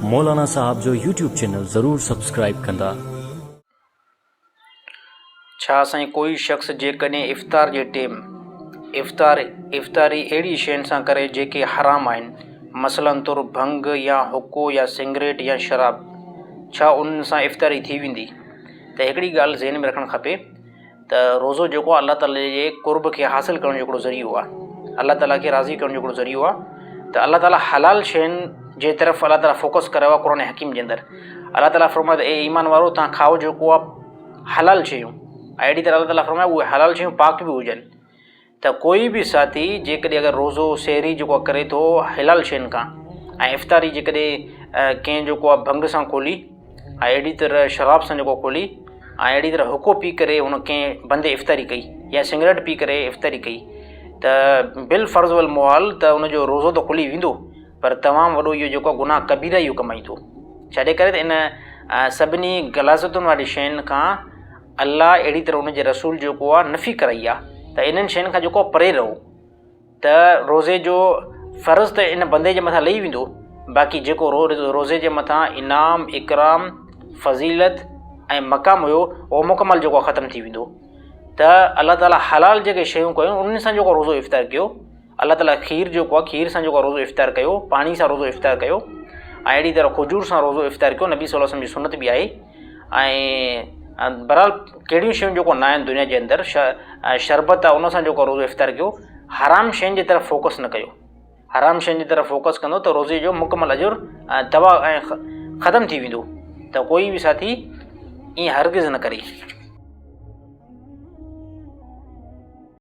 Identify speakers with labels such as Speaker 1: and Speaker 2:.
Speaker 1: मौलाना साहब जो YouTube channel ज़रूर subscribe कंदा।
Speaker 2: छा साईं कोई शख़्स जेकॾहिं इफ़्तार जे टाइम इफ़्तारी अहिड़ी शयुनि सां करे जेके हराम आहिनि, मसलन तौरु भंग या हुको या सिगरेट या शराब, छा उन्हनि सां इफ़्तारी थी वेंदी? त हिकिड़ी ॻाल्हि ज़हन में रखणु खपे त रोज़ो जेको आहे अल्लाह ताला जे क़ुर्ब खे हासिलु करण जो हिकिड़ो ज़रियो आहे, अल्लाह ताला खे राज़ी करण जो हिकिड़ो ज़रियो आहे। त अल्लाह ताला हलाल शयुनि जे तरफ़ अल्लाह ताला फोकस कयो आहे क़ुर हकीम जे अंदरि। अल्लाह ताला फरमाए त ए ईमान वारो तव्हां खाओ जेको आहे हलाल शयूं, ऐं अहिड़ी तरह अल्लाह ताला फरमाए उहे हलाल शयूं पाक बि हुजनि। त कोई बि साथी जेकॾहिं अगरि रोज़ो सहरी जेको आहे करे थो हलाल शयुनि खां, ऐं इफ़्तारी जेकॾहिं कंहिं जेको आहे भंग सां खोली, ऐं अहिड़ी तरह शराब सां जेको खोली, ऐं अहिड़ी तरह हुको पी करे उन कंहिं बंदे इफ़्तारी कई या सिगरेट पी करे इफ़्तारी कई, त बिल फ़र्ज़ वल मुहाल त उनजो रोज़ो त खुली वेंदो, पर तमामु वॾो इहो जेको आहे गुनाह कबीरा इहो कमाईंदो। छाजे करे त इन सभिनी गलाज़तुनि वारी शयुनि खां अल्लाह अहिड़ी तरह उनजे रसूल जेको आहे नफ़ी कराई आहे त इन्हनि शयुनि खां जेको परे रहो, त रोज़े जो फ़र्ज़ु त इन बंदे जे मथां लही वेंदो, बाक़ी जेको रोज़े जे मथां इनाम इकराम फ़ज़ीलत ऐं मक़ाम हुयो उहो मुकमल जेको आहे ख़तमु थी वेंदो। त अल्लाह ताला हलाल जेके शयूं कयूं उन्हनि सां जेको रोज़ो इफ़्तार कयो, अल्लाह ताला खीर जेको आहे खीर सां जेको रोज़ो इफ़्तार कयो, पाणी सां रोज़ो इफ़्तार कयो, ऐं अहिड़ी तरह खजूर सां रोज़ो इफ़्तार कयो, नबी सल्लल्लाहु अलैहि वसल्लम जी सुन्नत बि आहे। ऐं बहरहाल कहिड़ियूं शयूं जेको न आहिनि दुनिया जे अंदरि, शरबत आहे उन सां जेको रोज़ो इफ़्तार कयो, हराम शयुनि जी तरफ़ फोकस न कयो। हराम शयुनि जी तरफ़ फोकस कंदो त रोज़े जो मुकमल अजुर तबाह ऐं ख़तमु थी वेंदो। त कोई बि साथी ईअं हरगिज़ न करे।